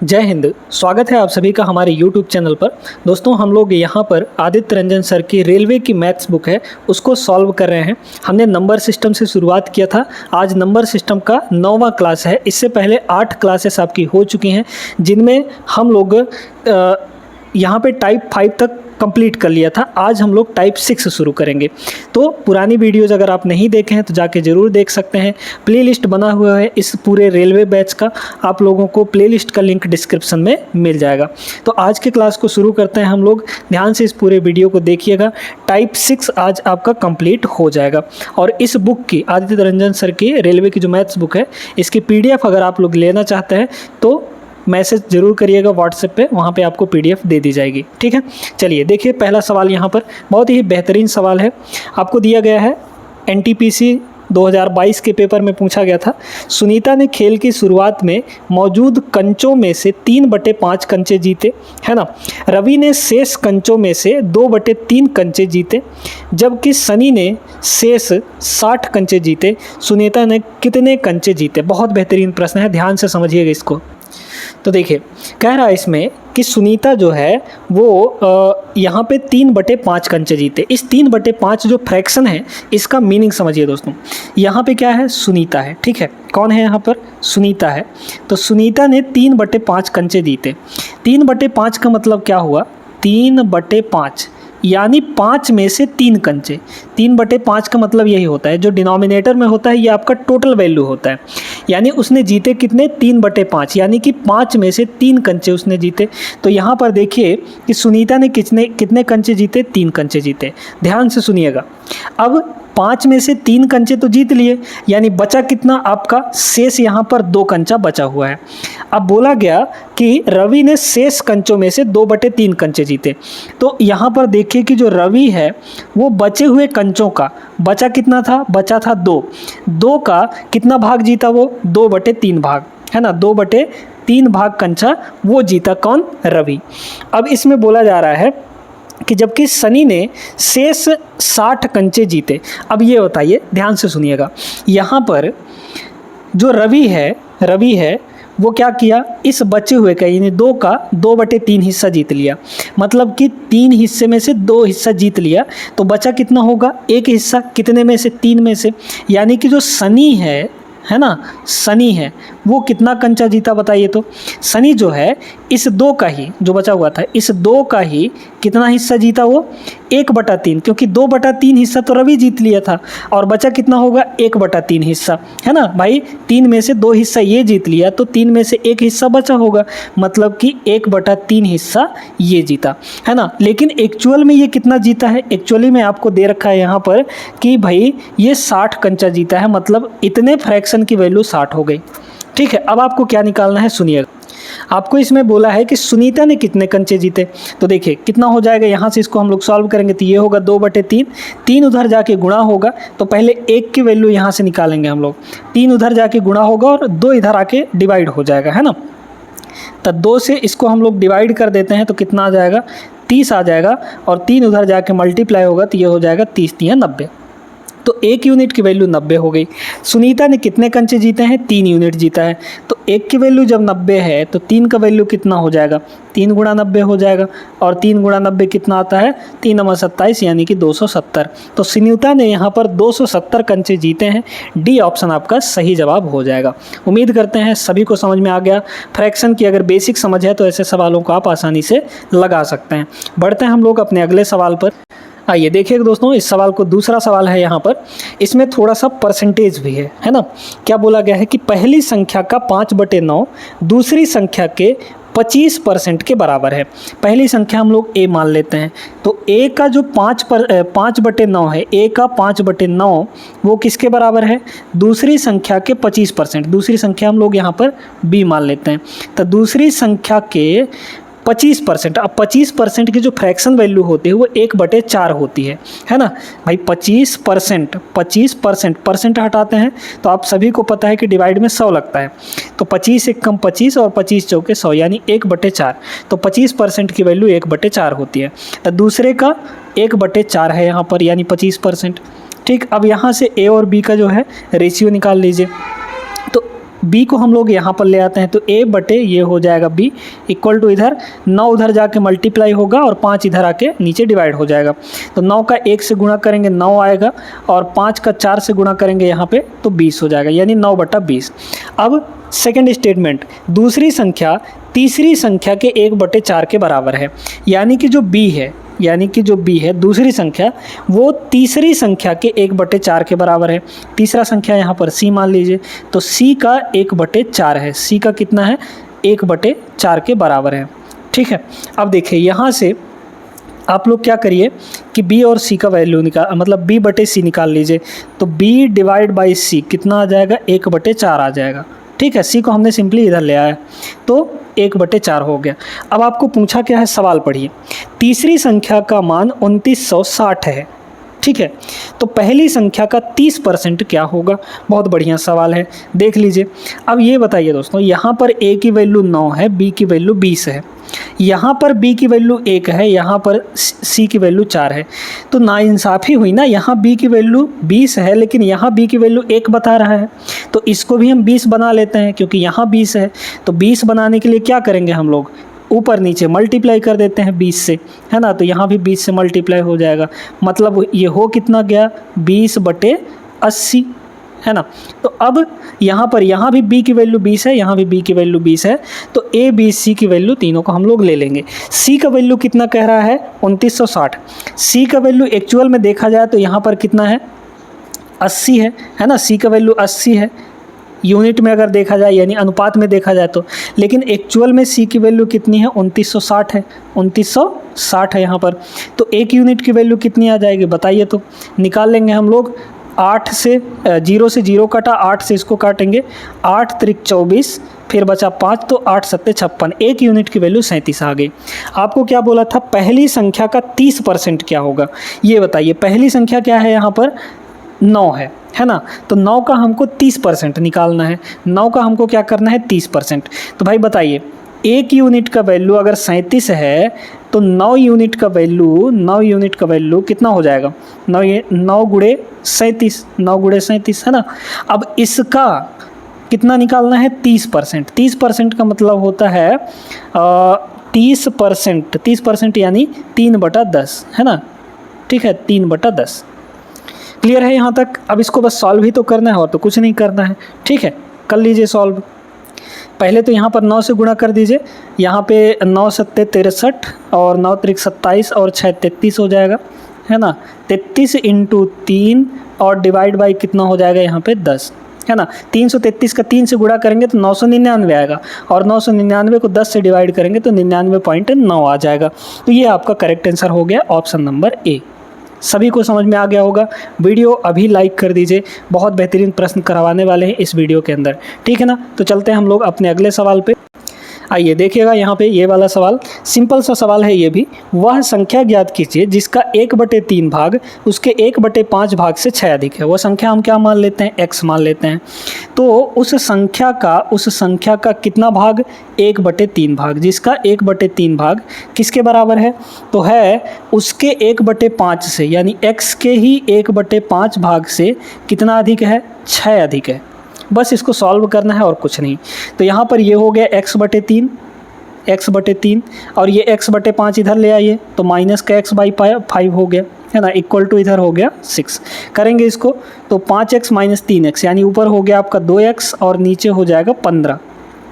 जय हिंद। स्वागत है आप सभी का हमारे YouTube चैनल पर। दोस्तों, हम लोग यहाँ पर आदित्य रंजन सर की रेलवे की मैथ्स बुक है उसको सॉल्व कर रहे हैं। हमने नंबर सिस्टम से शुरुआत किया था। आज नंबर सिस्टम का 9वां क्लास है। इससे पहले 8 क्लासेस आपकी हो चुकी हैं, जिनमें हम लोग यहाँ पे टाइप 5 तक कंप्लीट कर लिया था। आज हम लोग टाइप 6 शुरू करेंगे। तो पुरानी वीडियोज़ अगर आप नहीं देखे हैं तो जाके ज़रूर देख सकते हैं। प्लेलिस्ट बना हुआ है इस पूरे रेलवे बैच का, आप लोगों को प्लेलिस्ट का लिंक डिस्क्रिप्शन में मिल जाएगा। तो आज के क्लास को शुरू करते हैं हम लोग। ध्यान से इस पूरे वीडियो को देखिएगा। टाइप 6 आज आपका कंप्लीट हो जाएगा। और इस बुक की, आदित्य रंजन सर की रेलवे की जो मैथ्स बुक है, इसकी PDF अगर आप लोग लेना चाहते हैं तो मैसेज ज़रूर करिएगा व्हाट्सएप पे, वहाँ पे आपको PDF दे दी जाएगी। ठीक है, चलिए देखिए पहला सवाल यहाँ पर बहुत ही बेहतरीन सवाल है। आपको दिया गया है NTPC 2022 के पेपर में पूछा गया था। सुनीता ने खेल की शुरुआत में मौजूद कंचों में से 3/5 कंचे जीते, है ना। रवि ने शेष कंचों में से 2/3 कंचे जीते, जबकि सनी ने शेष 60 कंचे जीते। सुनीता ने कितने कंचे जीते? बहुत बेहतरीन प्रश्न है, ध्यान से समझिएगा इसको। तो देखिए, कह रहा है इसमें कि सुनीता जो है वो यहाँ पे 3/5 कंचे जीते। इस 3/5 जो फ्रैक्शन है, इसका मीनिंग समझिए दोस्तों। यहाँ पे क्या है? सुनीता है। ठीक है, कौन है यहाँ पर? सुनीता है। तो सुनीता ने 3/5 कंचे जीते। 3/5 का मतलब क्या हुआ? 3/5 यानी 5 में से 3 कंचे। 3/5 का मतलब यही होता है, जो डिनोमिनेटर में होता है ये आपका टोटल वैल्यू होता है। यानी उसने जीते कितने? 3/5, यानी कि 5 में से 3 कंचे उसने जीते। तो यहाँ पर देखिए कि सुनीता ने कितने कंचे जीते? 3 कंचे जीते। ध्यान से सुनिएगा। अब 5 में से 3 कंचे तो जीत लिए, यानी बचा कितना आपका? शेष यहाँ पर 2 कंचा बचा हुआ है। अब बोला गया कि रवि ने शेष कंचों में से 2/3 कंचे जीते। तो यहाँ पर देखिए कि जो रवि है वो बचे हुए कंचों का बचा कितना था? बचा था 2 का कितना भाग जीता वो? 2/3 भाग, है ना। 2/3 भाग कंचा वो जीता। कौन? रवि। अब इसमें बोला जा रहा है कि जबकि सनी ने शेष 60 कंचे जीते। अब ये बताइए, ध्यान से सुनिएगा। यहाँ पर जो रवि है वो क्या किया? इस बचे हुए का यानी 2 का 2/3 हिस्सा जीत लिया। मतलब कि 3 हिस्से में से 2 हिस्सा जीत लिया। तो बचा कितना होगा? 1 हिस्सा। कितने में से? 3 में से। यानी कि जो सनी है ना, सनी है वो कितना कंचा जीता बताइए। तो सनी जो है इस 2 का ही, जो बचा हुआ था, इस 2 का ही कितना हिस्सा जीता वो? 1/3, क्योंकि 2/3 हिस्सा तो रवि जीत लिया था और बचा कितना होगा? 1/3 हिस्सा, है ना भाई। 3 में से 2 हिस्सा ये जीत लिया तो 3 में से 1 हिस्सा बचा होगा, मतलब कि 1/3 हिस्सा ये जीता, है ना। लेकिन एक्चुअल में ये कितना जीता है? एक्चुअली में आपको दे रखा है यहाँ पर कि भाई ये 60 कंचा जीता है, मतलब इतने फ्रैक्शन की वैल्यू 60 हो गई। ठीक है, अब आपको क्या निकालना है सुनिएगा। आपको इसमें बोला है कि सुनीता ने कितने कंचे जीते। तो देखिए कितना हो जाएगा, यहाँ से इसको हम लोग सॉल्व करेंगे तो ये होगा 2/3। 3 उधर जाके गुणा होगा, तो पहले 1 की वैल्यू यहाँ से निकालेंगे हम लोग। 3 उधर जाके गुणा होगा और 2 इधर आके डिवाइड हो जाएगा, है ना। तो 2 से इसको हम लोग डिवाइड कर देते हैं तो कितना आ जाएगा? 30 आ जाएगा। और 3 उधर जाके मल्टीप्लाई होगा तो ये हो जाएगा 30 × 90। तो 1 यूनिट की वैल्यू 90 हो गई। सुनीता ने कितने कंचे जीते हैं? 3 यूनिट जीता है। तो 1 की वैल्यू जब 90 है तो 3 का वैल्यू कितना हो जाएगा? 3 × 90 हो जाएगा। और 3 × 90 कितना आता है? 3 × 27 यानी कि 270। तो सुनीता ने यहाँ पर 270 कंचे जीते हैं। डी ऑप्शन आपका सही जवाब हो जाएगा। उम्मीद करते हैं सभी को समझ में आ गया। फ्रैक्शन की अगर बेसिक समझ है तो ऐसे सवालों को आप आसानी से लगा सकते हैं। बढ़ते हैं हम लोग अपने अगले सवाल पर। आइए देखिएगा दोस्तों, इस सवाल को दूसरा सवाल है यहाँ पर। इसमें थोड़ा सा परसेंटेज भी है ना। क्या बोला गया है कि पहली संख्या का 5/9 दूसरी संख्या के 25% के बराबर है। पहली संख्या हम लोग A मान लेते हैं। तो A का जो 5/9 है, A का 5/9 वो किसके बराबर है? दूसरी संख्या के 25%। दूसरी संख्या हम लोग यहाँ पर B मान लेते हैं। तो दूसरी संख्या के 25%। अब 25% की जो फ्रैक्शन वैल्यू होती है वो 1/4 होती है ना भाई। 25% परसेंट हटाते हैं तो आप सभी को पता है कि डिवाइड में 100 लगता है। तो 25 एक कम 25 और 25 चौके 100 यानी 1/4। तो 25% की वैल्यू 1/4 होती है। तो दूसरे का 1/4 है यहाँ पर, यानी 25%। ठीक, अब यहाँ से A और B का जो है रेशियो निकाल लीजिए। तो बी को हम लोग यहाँ पर ले आते हैं तो ए बटे ये हो जाएगा बी इक्वल टू इधर 9 उधर जाके मल्टीप्लाई होगा और 5 इधर आके नीचे डिवाइड हो जाएगा। तो 9 का 1 से गुणा करेंगे 9 आएगा और 5 का 4 से गुणा करेंगे यहाँ पे तो 20 हो जाएगा, यानी 9 बटा 20। अब सेकेंड स्टेटमेंट, दूसरी संख्या तीसरी संख्या के 1 बटे 4 के बराबर है, यानी कि जो बी है दूसरी संख्या वो तीसरी संख्या के 1 बटे 4 के बराबर है। तीसरा संख्या यहाँ पर सी मान लीजिए, तो सी का 1 बटे 4 है, सी का कितना है 1 बटे 4 के बराबर है। ठीक है, अब देखिए यहाँ से आप लोग क्या करिए कि b और c का वैल्यू मतलब b बटे c निकाल लीजिए, तो b डिवाइड बाई c कितना आ जाएगा 1 बटे 4 आ जाएगा। ठीक है, c को हमने सिंपली इधर ले आया तो 1 बटे 4 हो गया। अब आपको पूछा क्या है, सवाल पढ़िए। तीसरी संख्या का मान 2960 है। ठीक है, तो पहली संख्या का 30% क्या होगा? बहुत बढ़िया सवाल है, देख लीजिए। अब ये बताइए दोस्तों, यहाँ पर a की वैल्यू 9 है, b की वैल्यू 20 है, यहाँ पर b की वैल्यू 1 है, यहाँ पर c की वैल्यू 4 है, तो नाइंसाफ़ी हुई ना। यहाँ b की वैल्यू 20 है लेकिन यहाँ b की वैल्यू 1 बता रहा है, तो इसको भी हम 20 बना लेते हैं क्योंकि यहाँ 20 है। तो 20 बनाने के लिए क्या करेंगे हम लोग, ऊपर नीचे मल्टीप्लाई कर देते हैं 20 से, है ना। तो यहाँ भी 20 से मल्टीप्लाई हो जाएगा, मतलब ये हो कितना गया 20 बटे 80, है ना। तो अब यहाँ भी b की वैल्यू 20 है, यहाँ भी b की वैल्यू 20 है, तो a b c की वैल्यू तीनों को हम लोग ले लेंगे। c का वैल्यू कितना कह रहा है 2960, c का वैल्यू एक्चुअल में देखा जाए तो यहाँ पर कितना है 80 है ना। c का वैल्यू 80 है यूनिट में अगर देखा जाए, यानी अनुपात में देखा जाए तो, लेकिन एक्चुअल में c की वैल्यू कितनी है 2960 है, 2960 है यहाँ पर। तो एक यूनिट की वैल्यू कितनी आ जाएगी बताइए, तो निकाल लेंगे हम लोग। 8 से 0 से 0 कटा, 8 से इसको काटेंगे, 8 त्रिक 24, फिर बचा 5, तो 8 सत्ते 56, एक यूनिट की वैल्यू 37 आ गई। आपको क्या बोला था, पहली संख्या का 30% क्या होगा ये बताइए। पहली संख्या क्या है यहाँ पर 9 है ना, तो 9 का हमको 30% निकालना है, 9 का हमको क्या करना है 30%। तो भाई बताइए, एक यूनिट का वैल्यू अगर 37 है तो 9 यूनिट का वैल्यू कितना हो जाएगा, 9 गुणे 37 है ना। अब इसका कितना निकालना है 30%। 30% का मतलब होता है 30% यानी 3/10, है ना। ठीक है, 3/10। क्लियर है यहाँ तक? अब इसको बस सॉल्व ही तो करना है और तो कुछ नहीं करना है। ठीक है, कर लीजिए सॉल्व। पहले तो यहाँ पर 9 से गुणा कर दीजिए, यहाँ पे 9 सत्ते 63 और 9 त्रिक 27 और 6 33 हो जाएगा, है ना। 33 × 3 और डिवाइड बाई कितना हो जाएगा यहाँ पे 10, है ना। 333 का 3 से गुणा करेंगे तो 999 आएगा और 999 को 10 से डिवाइड करेंगे तो 99.9 आ जाएगा। तो ये आपका करेक्ट आंसर हो गया ऑप्शन नंबर ए। सभी को समझ में आ गया होगा। वीडियो अभी लाइक कर दीजिए, बहुत बेहतरीन प्रश्न करवाने वाले हैं इस वीडियो के अंदर। ठीक है ना, तो चलते हैं हम लोग अपने अगले सवाल पे। आइए देखिएगा यहाँ पे ये वाला सवाल, सिंपल सा सवाल है ये भी। वह संख्या ज्ञात कीजिए जिसका 1/3 भाग उसके 1/5 भाग से 6 अधिक है। वह संख्या हम क्या मान लेते हैं, x मान लेते हैं। तो उस संख्या का कितना भाग, 1/3 भाग, जिसका 1/3 भाग किसके बराबर है, तो है उसके 1/5 से, यानी x के ही 1/5 भाग से कितना अधिक है, 6 अधिक है। बस इसको सॉल्व करना है और कुछ नहीं। तो यहाँ पर ये हो गया x/3 और ये x/5 इधर ले आइए तो माइनस का x/5 हो गया, है ना, इक्वल टू इधर हो गया 6। करेंगे इसको तो 5x - 3x, यानी ऊपर हो गया आपका 2x और नीचे हो जाएगा 15।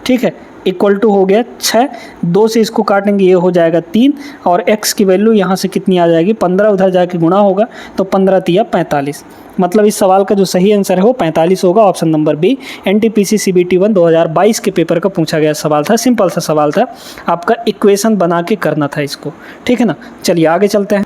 ठीक है, इक्वल टू हो गया 6, 2 से इसको काटेंगे ये हो जाएगा 3 और x की वैल्यू यहाँ से कितनी आ जाएगी 15, उधर जाके गुणा होगा तो 15 × 45। मतलब इस सवाल का जो सही आंसर है वो 45 होगा, option number B. NTPC CBT 1 2022 के पेपर का पूछा गया सवाल था, सिंपल सा सवाल था, आपका इक्वेशन बना के करना था इसको। ठीक है ना, चलिए आगे चलते हैं।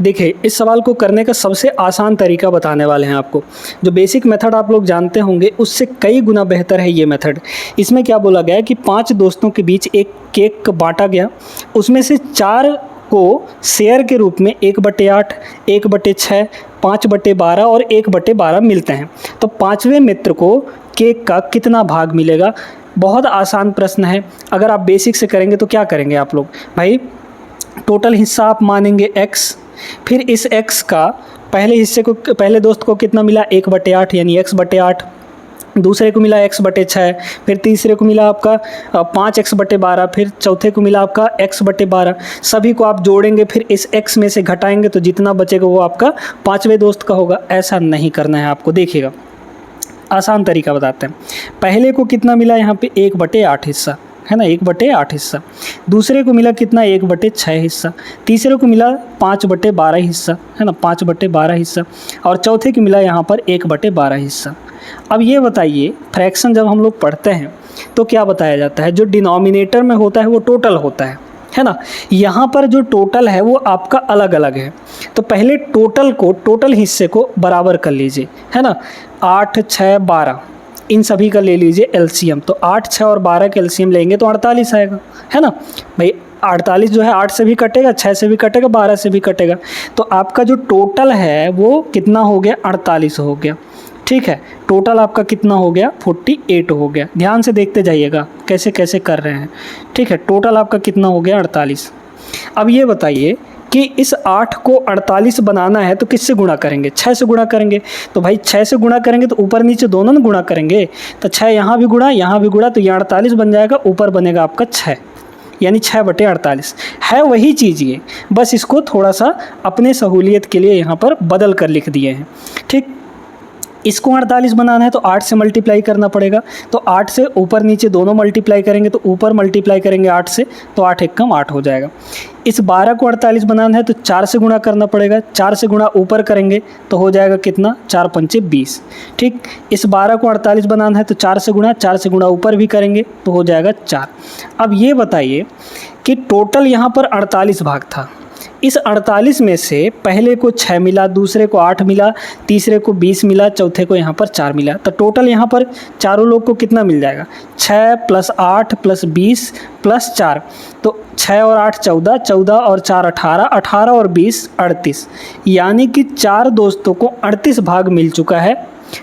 देखिए, इस सवाल को करने का सबसे आसान तरीका बताने वाले हैं आपको। जो बेसिक मेथड आप लोग जानते होंगे उससे कई गुना बेहतर है ये मेथड। इसमें क्या बोला गया है कि 5 दोस्तों के बीच एक केक बांटा गया, उसमें से 4 को शेयर के रूप में 1/8, 1/6, 5/12 और 1/12 मिलते हैं। तो 5वें मित्र को केक का कितना भाग मिलेगा? बहुत आसान प्रश्न है। अगर आप बेसिक से करेंगे तो क्या करेंगे आप लोग, भाई टोटल हिस्सा आप मानेंगे x, फिर इस x का पहले हिस्से को, पहले दोस्त को कितना मिला 1/8, यानी x/8, दूसरे को मिला x/6, फिर तीसरे को मिला आपका 5x/12, फिर चौथे को मिला आपका x/12। सभी को आप जोड़ेंगे, फिर इस x में से घटाएंगे तो जितना बचेगा वो आपका पाँचवें दोस्त का होगा। ऐसा नहीं करना है आपको। देखिएगा, आसान तरीका बताते हैं। पहले को कितना मिला यहाँ पे 1/8 हिस्सा, है ना, 1/8 हिस्सा। दूसरे को मिला कितना 1/6 हिस्सा। तीसरे को मिला 5/12 हिस्सा, है ना, 5/12 हिस्सा। और चौथे को मिला यहाँ पर 1/12 हिस्सा। अब ये बताइए, फ्रैक्शन जब हम लोग पढ़ते हैं तो क्या बताया जाता है? जो डिनोमिनेटर में होता है वो टोटल होता है ना। यहाँ पर जो टोटल है वो आपका अलग अलग है। तो पहले टोटल हिस्से को बराबर कर लीजिए, है ना। 8, 6, 12 इन सभी का ले लीजिए एलसीएम। तो 8, 6 और 12 का एलसीएम लेंगे तो 48 आएगा, है ना भाई। 48 जो है 8 से भी कटेगा, 6 से भी कटेगा, 12 से भी कटेगा। तो आपका जो टोटल है वो कितना हो गया? 48 हो गया। ठीक है, टोटल आपका कितना हो गया? 48 हो गया। ध्यान से देखते जाइएगा कैसे कैसे कर रहे हैं। ठीक है, टोटल आपका कितना हो गया? 48। अब ये बताइए कि इस 8 को 48 बनाना है तो किससे गुणा करेंगे? 6 से गुणा करेंगे। तो भाई 6 से गुणा करेंगे तो ऊपर नीचे दोनों ना गुणा करेंगे। तो 6 यहाँ भी गुणा, यहाँ भी गुणा, तो ये 48 बन जाएगा। ऊपर बनेगा आपका 6, यानी 6/48 है वही चीज़ ये, बस इसको थोड़ा सा अपने सहूलियत के लिए यहाँ पर बदल कर लिख दिए हैं। ठीक, इसको 48 बनाना है तो 8 से मल्टीप्लाई करना पड़ेगा। तो 8 से ऊपर नीचे दोनों मल्टीप्लाई करेंगे, तो ऊपर मल्टीप्लाई करेंगे 8 से, तो 8 एक कम 8 हो जाएगा। इस 12 को 48 बनाना है तो 4 से गुणा करना पड़ेगा। 4 से गुणा ऊपर करेंगे तो हो जाएगा कितना? 4 पंचे 20। ठीक, इस 12 को 48 बनाना है तो 4 से गुणा ऊपर भी करेंगे तो हो जाएगा 4। अब ये बताइए कि टोटल यहाँ पर 48 भाग था। इस 48 में से पहले को 6 मिला, दूसरे को 8 मिला, तीसरे को 20 मिला, चौथे को यहाँ पर 4 मिला। तो टोटल यहाँ पर चारों लोग को कितना मिल जाएगा? 6 + 8 + 20 + 4। तो 6 और 8 14, 14 और 4 18, 18 और 20 38। यानी कि 4 दोस्तों को 38 भाग मिल चुका है।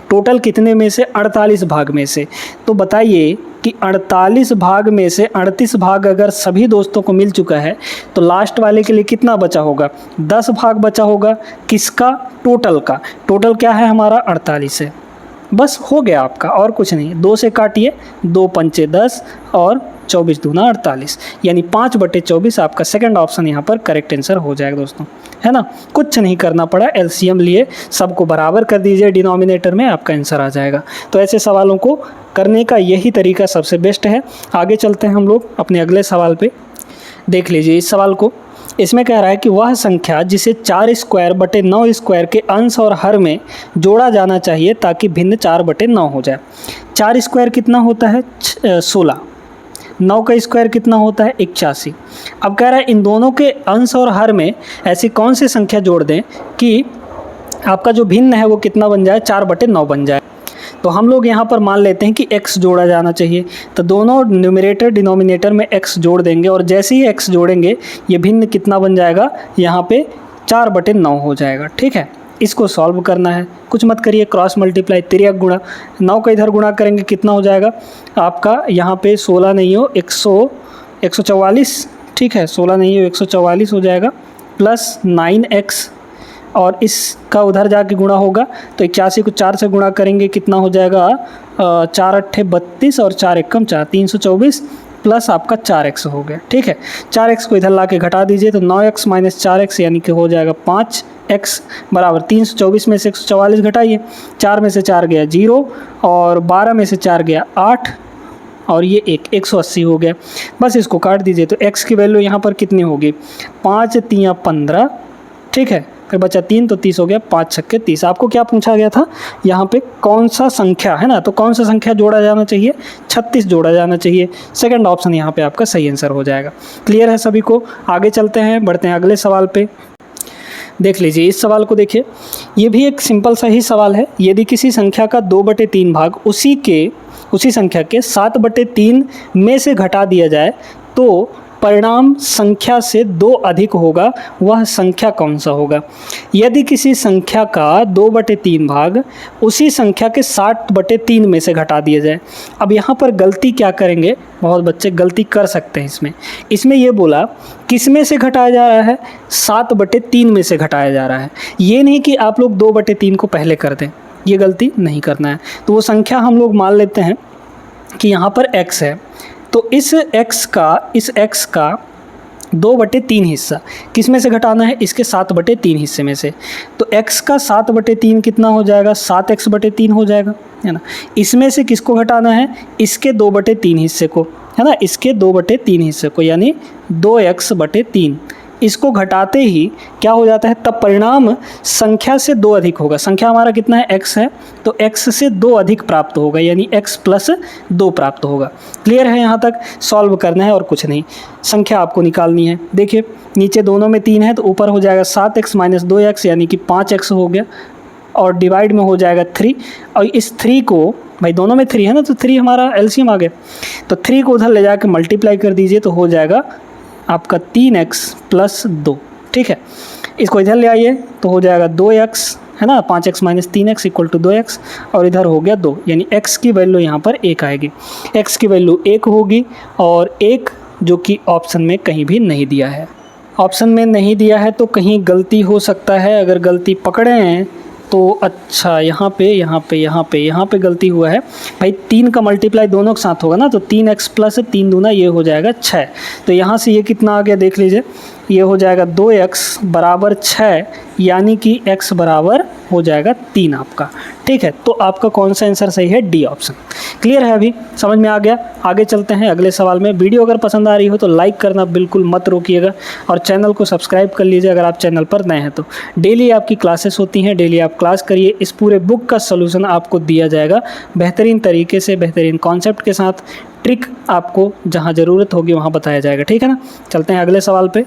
टोटल कितने में से? 48 भाग में से। तो बताइए कि 48 भाग में से 38 भाग अगर सभी दोस्तों को मिल चुका है तो लास्ट वाले के लिए कितना बचा होगा? 10 भाग बचा होगा। किसका? टोटल का। टोटल क्या है हमारा? 48 है। बस हो गया आपका, और कुछ नहीं। 2 से काटिए, 2 पंचे 10 और 24 दूना 48, यानी 5/24 आपका सेकंड ऑप्शन यहाँ पर करेक्ट आंसर हो जाएगा दोस्तों, है ना। कुछ नहीं करना पड़ा, एलसीएम लिए सबको बराबर कर दीजिए डिनोमिनेटर में, आपका आंसर आ जाएगा। तो ऐसे सवालों को करने का यही तरीका सबसे बेस्ट है। आगे चलते हैं हम लोग अपने अगले सवाल पे। देख लीजिए इस सवाल को। इसमें कह रहा है कि वह संख्या जिसे 4²/9² के अंश और हर में जोड़ा जाना चाहिए ताकि भिन्न 4/9 हो जाए। 4² कितना होता है? 16। 9 का स्क्वायर कितना होता है? 81। अब कह रहा है इन दोनों के अंश और हर में ऐसी कौन सी संख्या जोड़ दें कि आपका जो भिन्न है वो कितना बन जाए? 4/9 बन जाए। तो हम लोग यहाँ पर मान लेते हैं कि x जोड़ा जाना चाहिए। तो दोनों न्यूमरेटर डिनोमिनेटर में x जोड़ देंगे, और जैसे ही x जोड़ेंगे ये भिन्न कितना बन जाएगा? यहाँ पे 4/9 हो जाएगा। ठीक है, इसको सॉल्व करना है। कुछ मत करिए, क्रॉस मल्टीप्लाई, तिर्यक गुणा। 9 का इधर गुणा करेंगे कितना हो जाएगा आपका? यहाँ पे 16 नहीं हो, 144। ठीक है, 16 नहीं हो, 144 हो जाएगा, प्लस 9x, और इसका उधर जाके गुणा होगा तो 81 को 4 से गुणा करेंगे कितना हो जाएगा? 4 8 32 और 4 1 4, 324 प्लस आपका 4x हो गया। ठीक है, 4x को इधर ला के घटा दीजिए तो 9x - 4x यानी कि हो जाएगा 5x बराबर 324 में से 144 घटाइए। 4 में से 4 गया 0, और 12 में से 4 गया 8, और ये 180 हो गया। बस इसको काट दीजिए तो x की वैल्यू यहाँ पर कितनी होगी? 5 3 15। ठीक है, फिर बचा 3 तो 30 हो गया, 5 छक्के 30। आपको क्या पूछा गया था यहाँ पे? कौन सा संख्या, है ना। तो कौन सा संख्या जोड़ा जाना चाहिए? 36 जोड़ा जाना चाहिए। सेकंड ऑप्शन यहाँ पे आपका सही आंसर हो जाएगा। क्लियर है सभी को? आगे चलते हैं, बढ़ते हैं अगले सवाल पे। देख लीजिए इस सवाल को। देखिए ये भी एक सिंपल सा ही सवाल है। यदि किसी संख्या का 2/3 भाग उसी संख्या के 7/3 में से घटा दिया जाए तो परिणाम संख्या से 2 अधिक होगा, वह संख्या कौन सा होगा? यदि किसी संख्या का 2/3 भाग उसी संख्या के 7/3 में से घटा दिया जाए। अब यहाँ पर गलती क्या करेंगे? बहुत बच्चे गलती कर सकते हैं इसमें ये बोला किस में से घटाया जा रहा है? 7/3 में से घटाया जा रहा है। ये नहीं कि आप लोग 2/3 को पहले कर दें, ये गलती नहीं करना है। तो वो संख्या हम लोग मान लेते हैं कि यहाँ पर x है, तो इस x का 2/3 हिस्सा किस में से घटाना है, इसके 7/3 हिस्से में से। तो x का 7/3 कितना हो जाएगा, 7x/3 हो जाएगा, है ना। इसमें से किसको घटाना है, इसके 2/3 हिस्से को, है ना, इसके 2/3 हिस्से को, यानी 2x/3। इसको घटाते ही क्या हो जाता है, तब परिणाम संख्या से 2 अधिक होगा। संख्या हमारा कितना है, x है, तो x से 2 अधिक प्राप्त होगा, यानी x + 2 प्राप्त होगा। क्लियर है, यहाँ तक सॉल्व करना है और कुछ नहीं। संख्या आपको निकालनी है। देखिए नीचे दोनों में 3 है, तो ऊपर हो जाएगा 7x - 2x, यानी कि 5x हो गया, और डिवाइड में हो जाएगा 3। और इस 3 को, भाई दोनों में 3 है ना, तो 3 हमारा एलसीएम आ गया, तो 3 को उधर ले जाकर मल्टीप्लाई कर दीजिए, तो हो जाएगा आपका 3x + 2। ठीक है, इसको इधर ले आइए तो हो जाएगा 2x, है ना, 5x - 3x = 2x, और इधर हो गया 2, यानी x की वैल्यू यहाँ पर 1 आएगी। x की वैल्यू 1 होगी, और 1 जो कि ऑप्शन में कहीं भी नहीं दिया है। ऑप्शन में नहीं दिया है तो कहीं गलती हो सकता है। अगर गलती पकड़े हैं तो अच्छा, यहाँ पे गलती हुआ है भाई। 3 का मल्टीप्लाई दोनों के साथ होगा ना, तो 3x + 3 दूना ये हो जाएगा 6। तो यहाँ से ये कितना आ गया देख लीजिए, ये हो जाएगा 2x = 6, यानी कि x बराबर हो जाएगा 3 आपका। ठीक है, तो आपका कौन सा आंसर सही है, डी ऑप्शन। क्लियर है, अभी समझ में आ गया। आगे चलते हैं अगले सवाल में। वीडियो अगर पसंद आ रही हो तो लाइक करना बिल्कुल मत रोकिएगा, और चैनल को सब्सक्राइब कर लीजिए अगर आप चैनल पर नए हैं तो। डेली आपकी क्लासेस होती हैं, डेली आप क्लास करिए। इस पूरे बुक का सोल्यूशन आपको दिया जाएगा बेहतरीन तरीके से, बेहतरीन कॉन्सेप्ट के साथ। ट्रिक आपको जहाँ ज़रूरत होगी वहाँ बताया जाएगा। ठीक है ना, चलते हैं अगले सवाल पे।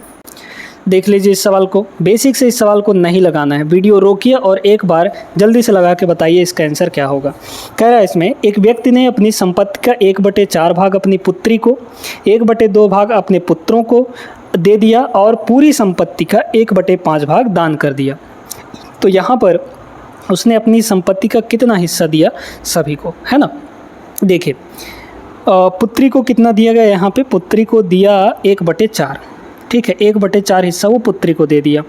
देख लीजिए इस सवाल को, बेसिक से इस सवाल को नहीं लगाना है, वीडियो रोकिए और एक बार जल्दी से लगा के बताइए इसका आंसर क्या होगा। कह रहा है इसमें, एक व्यक्ति ने अपनी संपत्ति का 1/4 भाग अपनी पुत्री को, 1/2 भाग अपने पुत्रों को दे दिया, और पूरी संपत्ति का 1/5 भाग दान कर दिया। तो यहाँ पर उसने अपनी संपत्ति का कितना हिस्सा दिया सभी को, है ना। देखिए पुत्री को कितना दिया गया, यहाँ पे पुत्री को दिया 1/4। ठीक है, 1/4 हिस्सा वो पुत्री को दे दिया।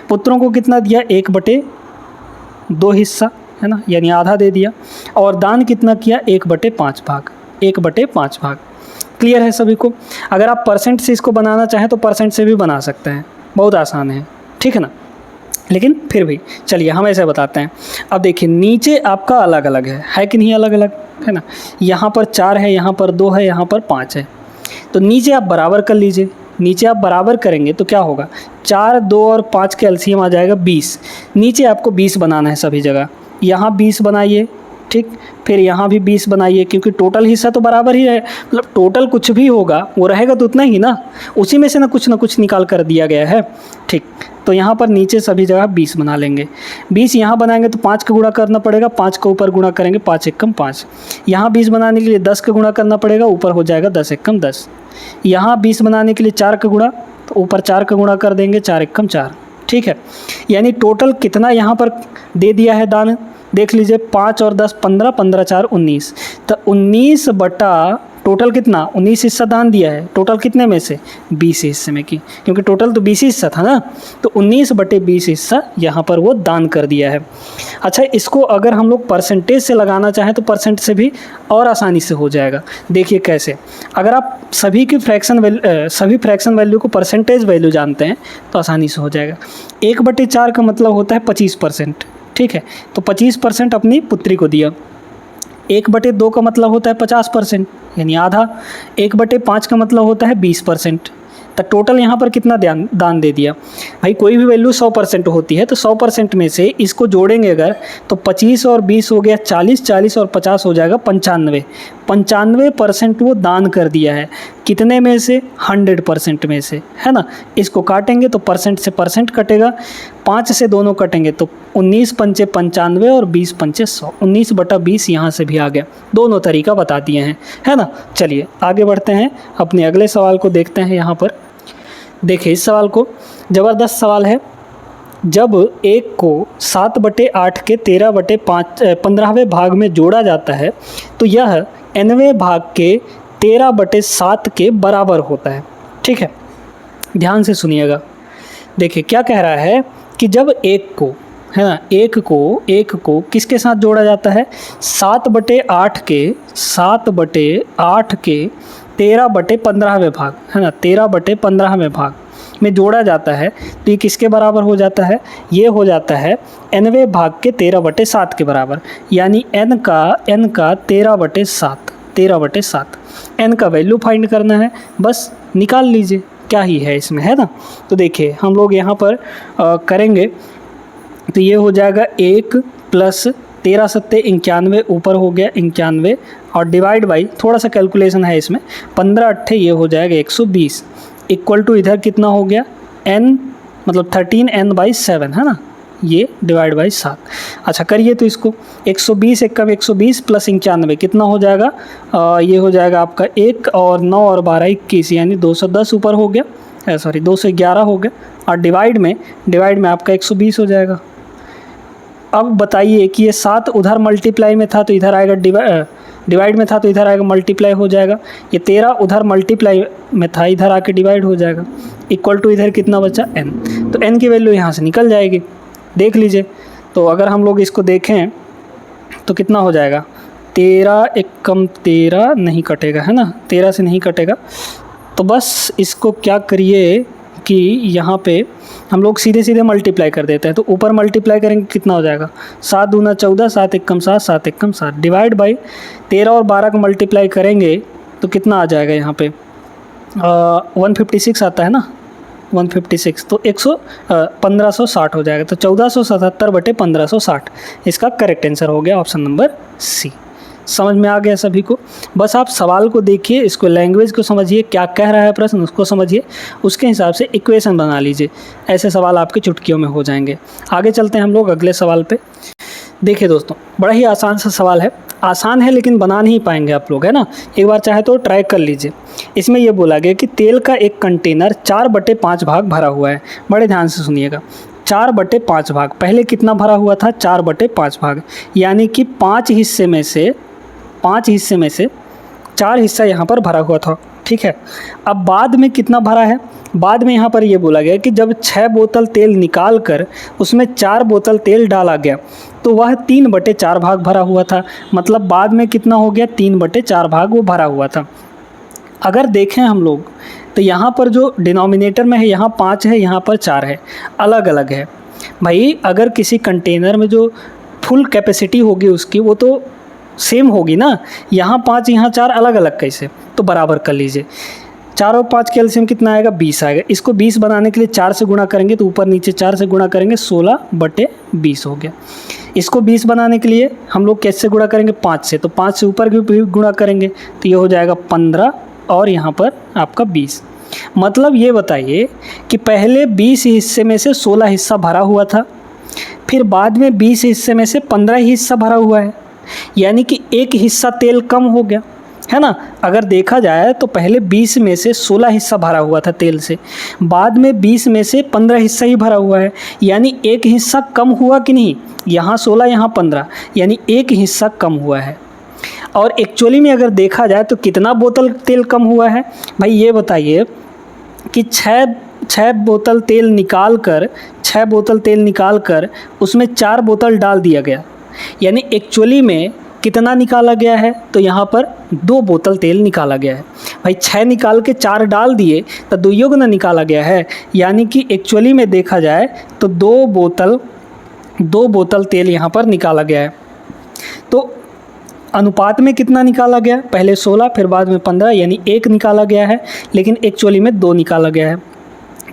पुत्रों को कितना दिया, 1/2 हिस्सा, है ना, यानी आधा दे दिया। और दान कितना किया, 1/5 भाग, 1/5 भाग। क्लियर है सभी को। अगर आप परसेंट से इसको बनाना चाहें तो परसेंट से भी बना सकते हैं, बहुत आसान है। ठीक है ना, लेकिन फिर भी चलिए हम ऐसे बताते हैं। अब देखिए नीचे आपका अलग अलग है कि नहीं, अलग अलग है ना। यहाँ पर 4 है, यहाँ पर 2 है, यहाँ पर 5 है। तो नीचे आप बराबर कर लीजिए। नीचे आप बराबर करेंगे तो क्या होगा, 4, 2 और 5 के एलसीएम आ जाएगा 20। नीचे आपको 20 बनाना है सभी जगह। यहाँ 20 बनाइए, ठीक, फिर यहाँ भी 20 बनाइए, क्योंकि टोटल हिस्सा तो बराबर ही है। मतलब टोटल कुछ भी होगा वो रहेगा तो उतना ही ना, उसी में से ना कुछ निकाल कर दिया गया है। ठीक, तो यहाँ पर नीचे सभी जगह 20 बना लेंगे। 20 यहाँ बनाएंगे तो 5 का गुणा करना पड़ेगा, 5 का ऊपर गुणा करेंगे, 5 एकम 5। यहाँ 20 बनाने के लिए 10 का गुणा करना पड़ेगा, ऊपर हो जाएगा 10 एकम 10। यहाँ 20 बनाने के लिए 4 का गुणा, तो ऊपर 4 का गुणा कर देंगे, 4 एकम 4। ठीक है, यानी टोटल कितना यहाँ पर दे दिया है दान, देख लीजिए 5 और 10 15, 15 4 19। तो 19 बटा टोटल कितना, 19 हिस्सा दान दिया है। टोटल कितने में से, 20 हिस्से में की, क्योंकि टोटल तो 20 हिस्सा था ना, तो 19/20 हिस्सा यहाँ पर वो दान कर दिया है। अच्छा, इसको अगर हम लोग परसेंटेज से लगाना चाहें तो परसेंट से भी और आसानी से हो जाएगा। देखिए कैसे, अगर आप सभी फ्रैक्शन वैल्यू को परसेंटेज वैल्यू जानते हैं तो आसानी से हो जाएगा। 1/4 का मतलब होता है 25%। ठीक है, तो 25% अपनी पुत्री को दिया। 1/2 का मतलब होता है 50%, यानी आधा। 1/5 का मतलब होता है 20%। तो टोटल यहाँ पर कितना दान दे दिया भाई। कोई भी वैल्यू 100% होती है तो 100% में से इसको जोड़ेंगे अगर, तो 25 और 20 हो गया 40, 40 और 50 हो जाएगा 95। 95% वो दान कर दिया है। कितने में से, 100% में से, है ना। इसको काटेंगे तो परसेंट से परसेंट कटेगा, 5 से दोनों कटेंगे तो 19 पंचे 95 और 20 पंचे 100। 19/20 यहाँ से भी आ गया। दोनों तरीका बता दिए हैं, है ना। चलिए आगे बढ़ते हैं, अपने अगले सवाल को देखते हैं। यहाँ पर देखिए इस सवाल को, ज़बरदस्त सवाल है। जब 1 को 7/8 के 15वें भाग में जोड़ा जाता है तो यह nवें भाग के 13/7 के बराबर होता है। ठीक है, ध्यान से सुनिएगा। देखिए क्या कह रहा है कि जब 1 को है ना, एक को किसके साथ जोड़ा जाता है, 7/8 के 13/15वें भाग, है ना, 13/15वें भाग में जोड़ा जाता है। तो ये किसके बराबर हो जाता है, ये हो जाता है nवें भाग के 13/7 के बराबर, यानी n का 13/7 n का वैल्यू फाइंड करना है, बस निकाल लीजिए क्या ही है इसमें, है ना। तो देखिए हम लोग यहाँ पर करेंगे तो ये हो जाएगा 1 + 13 सत्ते 91, ऊपर हो गया 91 और डिवाइड बाई, थोड़ा सा कैलकुलेशन है इसमें, 15 अट्ठे ये हो जाएगा 120 इक्वल टू इधर कितना हो गया n, मतलब 13n/7, है ना, ये डिवाइड बाई 7। अच्छा करिए तो इसको 120 एकम 120 + 91 कितना हो जाएगा, ये हो जाएगा आपका 1 और 9 और 12 21, यानी 210 ऊपर हो गया, सॉरी 211 हो गया, और डिवाइड में आपका 120 हो जाएगा। अब बताइए कि ये 7 उधर मल्टीप्लाई में था तो इधर आएगा डिवाइड में था तो इधर आएगा मल्टीप्लाई हो जाएगा, ये 13 उधर मल्टीप्लाई में था इधर आके डिवाइड हो जाएगा, इक्वल टू इधर कितना बचा n, तो n की वैल्यू यहाँ से निकल जाएगी, देख लीजिए। तो अगर हम लोग इसको देखें तो कितना हो जाएगा, 13 एकम 13 नहीं कटेगा, है ना, 13 से नहीं कटेगा। तो बस इसको क्या करिए कि यहाँ पे हम लोग सीधे मल्टीप्लाई कर देते हैं, तो ऊपर मल्टीप्लाई करेंगे कितना हो जाएगा, 7 दूना 14 7 एकम 7 7 एकम 7 डिवाइड बाई 13 और 12 को मल्टीप्लाई करेंगे तो कितना आ जाएगा यहाँ पे 156 आता है ना, 156, तो 1560 हो जाएगा, तो 1477/1560 इसका करेक्ट आंसर हो गया, ऑप्शन नंबर सी। समझ में आ गया सभी को। बस आप सवाल को देखिए, इसको लैंग्वेज को समझिए, क्या कह रहा है प्रश्न उसको समझिए, उसके हिसाब से इक्वेशन बना लीजिए, ऐसे सवाल आपके चुटकियों में हो जाएंगे। आगे चलते हैं हम लोग अगले सवाल पे। देखिए दोस्तों, बड़ा ही आसान सा सवाल है, आसान है लेकिन बना नहीं पाएंगे आप लोग, है ना, एक बार चाहे तो ट्राई कर लीजिए। इसमें यह बोला गया कि तेल का एक कंटेनर 4/5 भाग भरा हुआ है, बड़े ध्यान से सुनिएगा, 4/5 भाग, पहले कितना भरा हुआ था, 4/5 भाग, यानी कि 5 हिस्से में से 4 हिस्सा यहाँ पर भरा हुआ था, ठीक है। अब बाद में कितना भरा है, बाद में यहाँ पर ये बोला गया कि जब 6 बोतल तेल निकाल कर उसमें 4 बोतल तेल डाला गया तो वह 3/4 भाग भरा हुआ था, मतलब बाद में कितना हो गया, 3/4 भाग वो भरा हुआ था। अगर देखें हम लोग तो यहाँ पर जो डिनोमिनेटर में है यहाँ 5 है, यहाँ पर 4 है, अलग अलग है। भाई अगर किसी कंटेनर में जो फुल कैपेसिटी होगी उसकी वो तो सेम होगी ना, यहाँ 5 यहाँ 4 अलग अलग कैसे, तो बराबर कर लीजिए। 4 और 5 के एलसीएम कितना आएगा, 20 आएगा। इसको 20 बनाने के लिए 4 से गुणा करेंगे तो ऊपर नीचे 4 से गुणा करेंगे, 16/20 हो गया। इसको 20 बनाने के लिए हम लोग कैसे गुणा करेंगे, 5 से, तो 5 से ऊपर भी गुणा करेंगे तो ये हो जाएगा 15 और यहाँ पर आपका 20। मतलब ये बताइए कि पहले 20 हिस्से में से 16 हिस्सा भरा हुआ था, फिर बाद में 20 हिस्से में से 15 ही हिस्सा भरा हुआ है, यानी कि एक हिस्सा तेल कम हो गया, है ना। अगर देखा जाए तो पहले 20 में से 16 हिस्सा भरा हुआ था तेल से, बाद में 20 में से 15 हिस्सा ही भरा हुआ है, यानी एक हिस्सा कम हुआ कि नहीं, यहाँ 16 यहाँ 15, यानी एक हिस्सा कम हुआ है। और एक्चुअली में अगर देखा जाए तो कितना बोतल तेल कम हुआ है, भाई ये बताइए कि 6 बोतल तेल निकाल कर उसमें 4 बोतल डाल दिया गया, यानी एक्चुअली में कितना निकाला गया है, तो यहाँ पर 2 बोतल तेल निकाला गया है। भाई 6 निकाल के 4 डाल दिए तो 2 गुना निकाला गया है, यानी कि एक्चुअली में देखा जाए तो 2 बोतल तेल यहाँ पर निकाला गया है। तो अनुपात में कितना निकाला गया, पहले 16 फिर बाद में 15, यानी 1 निकाला गया है, लेकिन एक्चुअली में 2 निकाला गया है,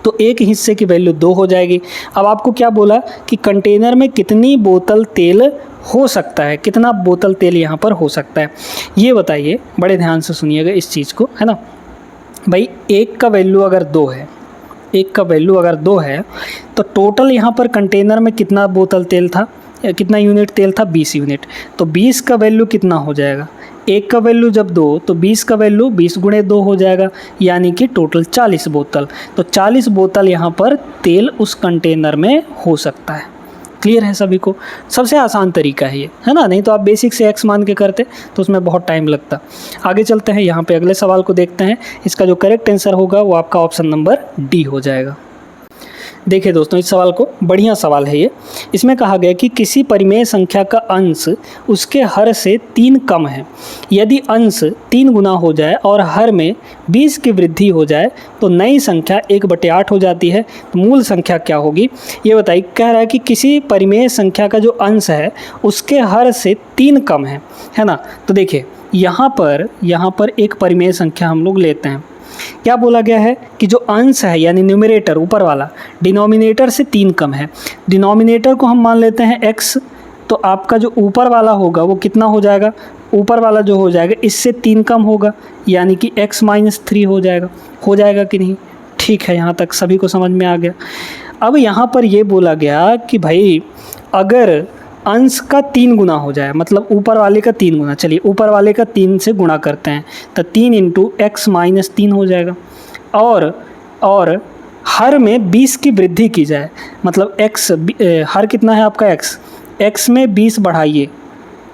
तो एक हिस्से की वैल्यू 2 हो जाएगी। अब आपको क्या बोला कि कंटेनर में कितनी बोतल तेल हो सकता है, कितना बोतल तेल यहाँ पर हो सकता है, ये बताइए, बड़े ध्यान से सुनिएगा इस चीज़ को, है ना। भाई 1 का वैल्यू अगर 2 है, तो टोटल यहाँ पर कंटेनर में कितना बोतल तेल था, कितना यूनिट तेल था, 20 यूनिट, तो 20 का वैल्यू कितना हो जाएगा, 1 का वैल्यू जब 2 तो 20 का वैल्यू 20 × 2 हो जाएगा, यानी कि टोटल 40 बोतल। तो 40 बोतल यहाँ पर तेल उस कंटेनर में हो सकता है। क्लियर है सभी को, सबसे आसान तरीका है ये, है ना, नहीं तो आप बेसिक से x मान के करते तो उसमें बहुत टाइम लगता। आगे चलते हैं, यहाँ पे अगले सवाल को देखते हैं। इसका जो करेक्ट आंसर होगा वो आपका ऑप्शन नंबर डी हो जाएगा। देखिए दोस्तों, इस सवाल को, बढ़िया सवाल है ये। इसमें कहा गया कि किसी परिमेय संख्या का अंश उसके हर से 3 कम है। यदि अंश 3 गुना हो जाए और हर में 20 की वृद्धि हो जाए तो नई संख्या 1/8 हो जाती है। तो मूल संख्या क्या होगी ये बताइए। कह रहा है कि किसी परिमेय संख्या का जो अंश है उसके हर से 3 कम है ना। तो देखिए यहाँ पर एक परिमेय संख्या हम लोग लेते हैं। क्या बोला गया है कि जो अंश है यानी न्यूमरेटर ऊपर वाला डिनोमिनेटर से 3 कम है। डिनोमिनेटर को हम मान लेते हैं x, तो आपका जो ऊपर वाला होगा वो कितना हो जाएगा, ऊपर वाला जो हो जाएगा इससे 3 कम होगा यानी कि x - 3 हो जाएगा कि नहीं। ठीक है, यहाँ तक सभी को समझ में आ गया। अब यहाँ पर ये बोला गया कि भाई अगर अंश का 3 गुना हो जाए, मतलब ऊपर वाले का 3 गुना, चलिए ऊपर वाले का 3 से गुणा करते हैं तो 3 × x - 3 हो जाएगा। और हर में 20 की वृद्धि की जाए, मतलब x हर कितना है आपका x में 20 बढ़ाइए,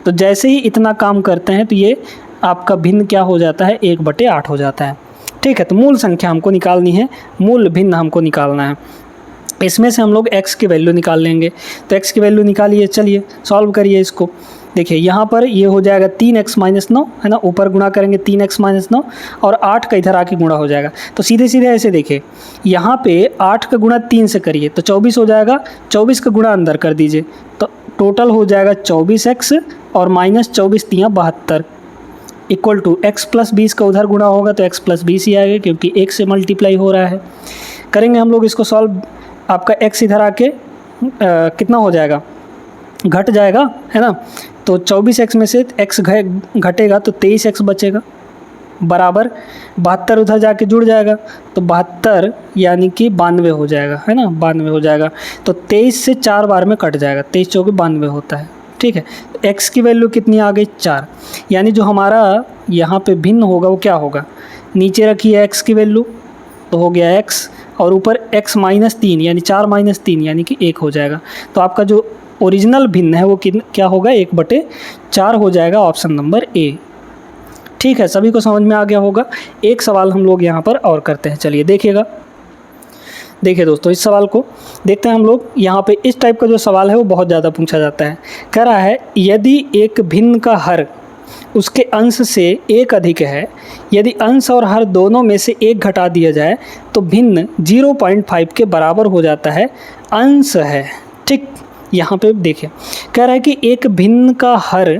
तो जैसे ही इतना काम करते हैं तो ये आपका भिन्न क्या हो जाता है, 1/8 हो जाता है। ठीक है, तो मूल संख्या हमको निकालनी है, मूल भिन्न हमको निकालना है। इसमें से हम लोग x की वैल्यू निकाल लेंगे। तो x की वैल्यू निकालिए, चलिए सॉल्व करिए इसको। देखिए यहाँ पर ये हो जाएगा 3x - 9 है ना, ऊपर गुणा करेंगे 3x - 9 और 8 का इधर आके गुणा हो जाएगा। तो सीधे सीधे ऐसे देखिए, यहाँ पे 8 का गुणा 3 से करिए तो 24 हो जाएगा, 24 का गुणा अंदर कर दीजिए तो टोटल हो जाएगा 24x और -24 × 72 इक्वल टू x + 20 का उधर गुणा होगा तो x + 20 ही आएगा क्योंकि 1 से मल्टीप्लाई हो रहा है। करेंगे हम लोग इसको सॉल्व। आपका x इधर आके कितना हो जाएगा, घट जाएगा है ना। तो 24x में से x घटेगा तो 23x बचेगा, बराबर 72 उधर जाके जुड़ जाएगा तो 72 यानी कि 92 हो जाएगा है ना, 92 हो जाएगा। तो 23 से 4 बार में कट जाएगा, 23 × 4 = 92 होता है। ठीक है, x की वैल्यू कितनी आ गई, 4। यानी जो हमारा यहाँ पे भिन्न होगा वो क्या होगा, नीचे रखिए x की वैल्यू तो हो गया x और ऊपर x - 3 यानी 4 - 3 यानी कि 1 हो जाएगा। तो आपका जो ओरिजिनल भिन्न है वो क्या होगा, 1/4 हो जाएगा, ऑप्शन नंबर ए। ठीक है, सभी को समझ में आ गया होगा। एक सवाल हम लोग यहाँ पर और करते हैं, चलिए देखिएगा। देखिए दोस्तों, इस सवाल को देखते हैं हम लोग। यहाँ पे इस टाइप का जो सवाल है वो बहुत ज़्यादा पूछा जाता है। कह रहा है यदि एक भिन्न का हर उसके अंश से 1 अधिक है, यदि अंश और हर दोनों में से 1 घटा दिया जाए तो भिन्न 0.5 के बराबर हो जाता है, अंश है। ठीक, यहाँ पे देखिए कह रहा है कि एक भिन्न का हर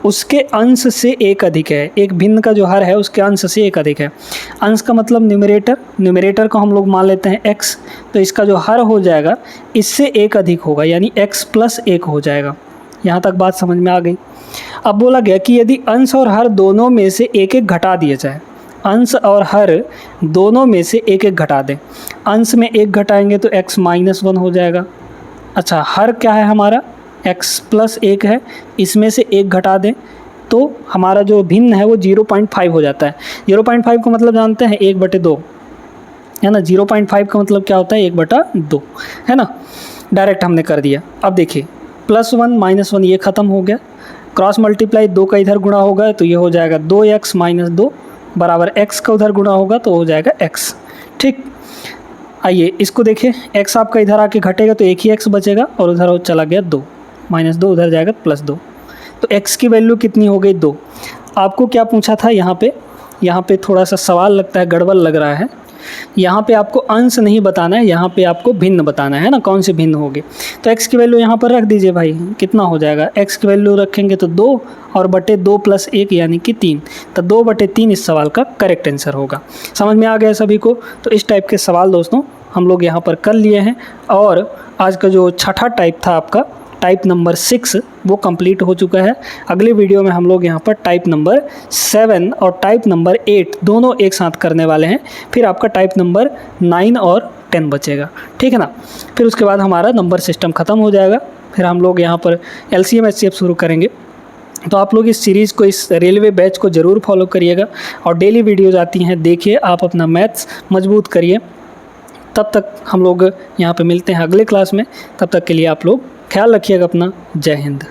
उसके अंश से 1 अधिक है। एक भिन्न का जो हर है उसके अंश से 1 अधिक है। अंश का मतलब न्यूमरेटर को हम लोग मान लेते हैं x, तो इसका जो हर हो जाएगा इससे 1 अधिक होगा यानी x + 1 हो जाएगा। यहाँ तक बात समझ में आ गई। अब बोला गया कि यदि अंश और हर दोनों में से 1-1 घटा दिया जाए, अंश और हर दोनों में से 1-1 घटा दें। अंश में 1 घटाएंगे तो x - 1 हो जाएगा। अच्छा, हर क्या है हमारा, x + 1 है, इसमें से 1 घटा दें तो हमारा जो भिन्न है वो 0.5 हो जाता है। 0.5 का मतलब जानते हैं 1/2 है ना। 0.5 का मतलब क्या होता है, 1/2 है ना। डायरेक्ट हमने कर दिया। अब देखिए +1 - 1 ये ख़त्म हो गया, क्रॉस मल्टीप्लाई 2 का इधर गुणा होगा तो ये हो जाएगा 2x - 2 बराबर x का उधर गुणा होगा तो हो जाएगा x। ठीक, आइए इसको देखिए, x आपका इधर आके घटेगा तो एक ही x बचेगा और उधर चला गया 2, -2 उधर जाएगा +2, तो x की वैल्यू कितनी हो गई, 2। आपको क्या पूछा था यहाँ पे थोड़ा सा सवाल लगता है, गड़बड़ लग रहा है। यहाँ पे आपको अंश नहीं बताना है, यहाँ पे आपको भिन्न बताना है ना, कौन से भिन्न होगी। तो x की वैल्यू यहाँ पर रख दीजिए भाई, कितना हो जाएगा, x की वैल्यू रखेंगे तो 2 और बटे 2 + 1 यानी कि 3, तो 2/3 इस सवाल का करेक्ट आंसर होगा। समझ में आ गया सभी को। तो इस टाइप के सवाल दोस्तों हम लोग यहाँ पर कर लिए हैं और आज का जो छठा टाइप था आपका टाइप नंबर 6 वो कंप्लीट हो चुका है। अगले वीडियो में हम लोग यहाँ पर टाइप नंबर 7 और टाइप नंबर 8 दोनों एक साथ करने वाले हैं। फिर आपका टाइप नंबर 9 और 10 बचेगा, ठीक है ना। फिर उसके बाद हमारा नंबर सिस्टम ख़त्म हो जाएगा। फिर हम लोग यहाँ पर LCM HCF शुरू करेंगे। तो आप लोग इस सीरीज़ को, इस रेलवे बैच को ज़रूर फॉलो करिएगा और डेली वीडियोज़ आती हैं, देखिए, आप अपना मैथ्स मजबूत करिए। तब तक हम लोग यहाँ पे मिलते हैं अगले क्लास में। तब तक के लिए आप लोग ख्याल रखिएगा अपना। जय हिंद।